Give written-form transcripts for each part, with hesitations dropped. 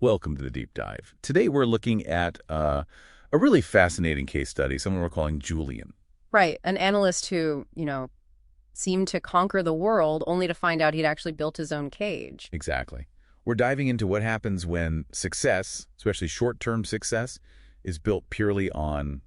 Welcome to the Deep Dive. Today we're looking at a really fascinating case study, someone we're calling Julian. Right, an analyst who, seemed to conquer the world only to find out he'd actually built his own cage. Exactly. We're diving into what happens when success, especially short-term success, is built purely on,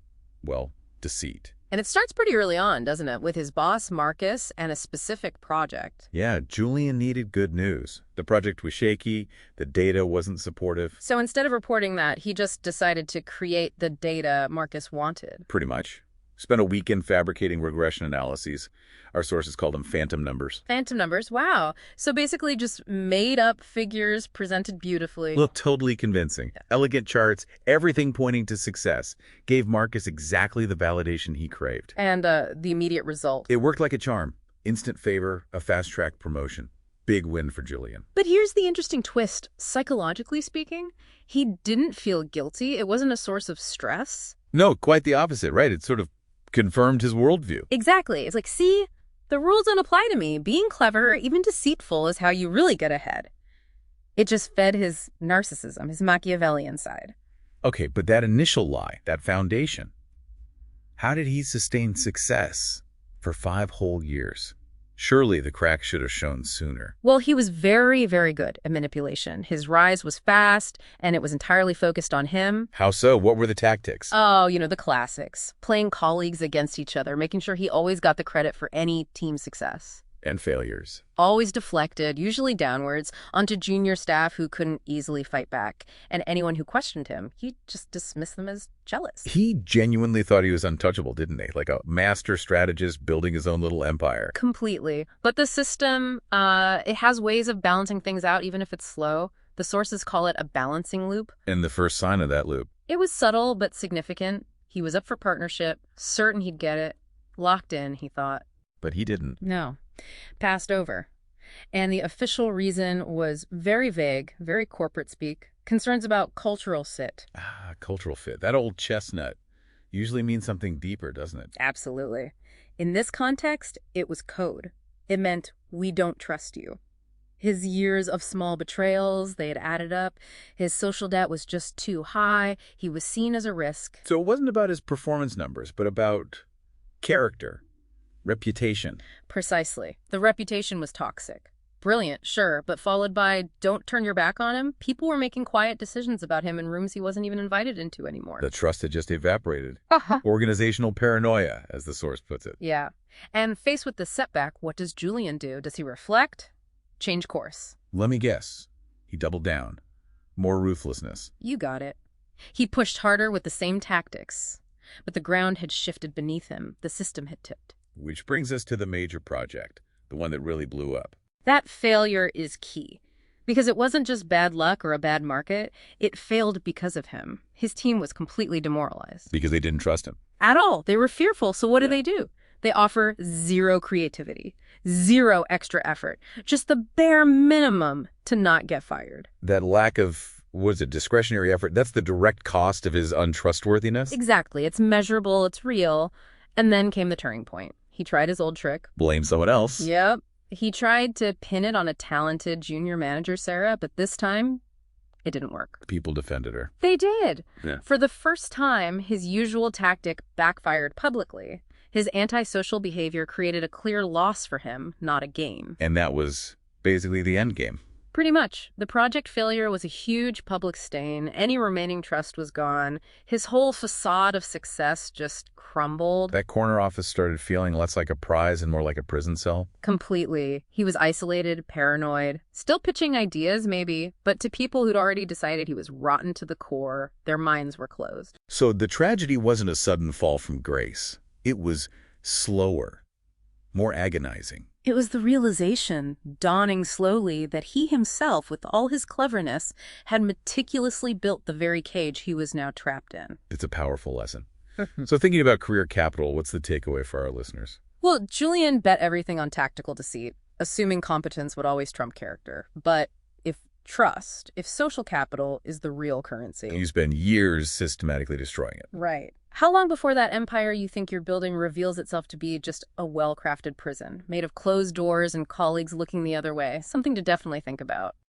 well, deceit. And it starts pretty early on, doesn't it, with his boss, Marcus, and a specific project. Yeah, Julian needed good news. The project was shaky, the data wasn't supportive. So instead of reporting that, he just decided to create the data Marcus wanted. Pretty much. Spent a weekend fabricating regression analyses. Our sources called them phantom numbers. Phantom numbers, wow. So basically just made up figures presented beautifully. Look, totally convincing. Elegant charts, everything pointing to success. Gave Marcus exactly the validation he craved. And the immediate result. It worked like a charm. Instant favor, a fast-track promotion. Big win for Julian. But here's the interesting twist. Psychologically speaking, he didn't feel guilty. It wasn't a source of stress. No, quite the opposite, right? It sort of confirmed his worldview. Exactly. It's like, see, the rules don't apply to me. Being clever or even deceitful is how you really get ahead. It just fed his narcissism, his Machiavellian side. Okay, but that initial lie, that foundation, how did he sustain success for 5 whole years? Surely the crack should have shown sooner. Well, he was very, very good at manipulation. His rise was fast, and it was entirely focused on him. How so? What were the tactics? Oh, the classics. Playing colleagues against each other, making sure he always got the credit for any team success. And failures. Always deflected, usually downwards, onto junior staff who couldn't easily fight back. And anyone who questioned him, he just dismissed them as jealous. He genuinely thought he was untouchable, didn't he? Like a master strategist building his own little empire. Completely. But the system, it has ways of balancing things out, even if it's slow. The sources call it a balancing loop. And the first sign of that loop. It was subtle but significant. He was up for partnership, certain he'd get it. Locked in, he thought. But he didn't. No. Passed over. And the official reason was very vague, very corporate speak. Concerns about cultural fit. Ah, cultural fit. That old chestnut usually means something deeper, doesn't it? Absolutely. In this context, it was code. It meant, we don't trust you. His years of small betrayals, they had added up. His social debt was just too high. He was seen as a risk. So it wasn't about his performance numbers, but about character. Reputation. Precisely. The reputation was toxic. Brilliant, sure, but followed by don't turn your back on him. People were making quiet decisions about him in rooms he wasn't even invited into anymore. The trust had just evaporated. Organizational paranoia, as the source puts it. Yeah. And faced with the setback, what does Julian do? Does he reflect? Change course? Let me guess. He doubled down. More ruthlessness. You got it. He pushed harder with the same tactics. But the ground had shifted beneath him. The system had tipped. Which brings us to the major project, the one that really blew up. That failure is key. Because it wasn't just bad luck or a bad market. It failed because of him. His team was completely demoralized. Because they didn't trust him. At all. They were fearful, so what do? They offer zero creativity, zero extra effort, just the bare minimum to not get fired. That lack of, discretionary effort, that's the direct cost of his untrustworthiness? Exactly. It's measurable, it's real. And then came the turning point. He tried his old trick. Blame someone else. Yep. He tried to pin it on a talented junior manager, Sarah, but this time, it didn't work. People defended her. They did. Yeah. For the first time, his usual tactic backfired publicly. His antisocial behavior created a clear loss for him, not a gain. And that was basically the end game. Pretty much. The project failure was a huge public stain. Any remaining trust was gone. His whole facade of success just crumbled. That corner office started feeling less like a prize and more like a prison cell. Completely. He was isolated, paranoid, still pitching ideas maybe, but to people who'd already decided he was rotten to the core, their minds were closed. So the tragedy wasn't a sudden fall from grace. It was slower, more agonizing. It was the realization, dawning slowly, that he himself, with all his cleverness, had meticulously built the very cage he was now trapped in. It's a powerful lesson. So thinking about career capital, what's the takeaway for our listeners? Well, Julian bet everything on tactical deceit, assuming competence would always trump character. But if social capital is the real currency. You spend years systematically destroying it. Right. How long before that empire you think you're building reveals itself to be just a well-crafted prison, made of closed doors and colleagues looking the other way? Something to definitely think about.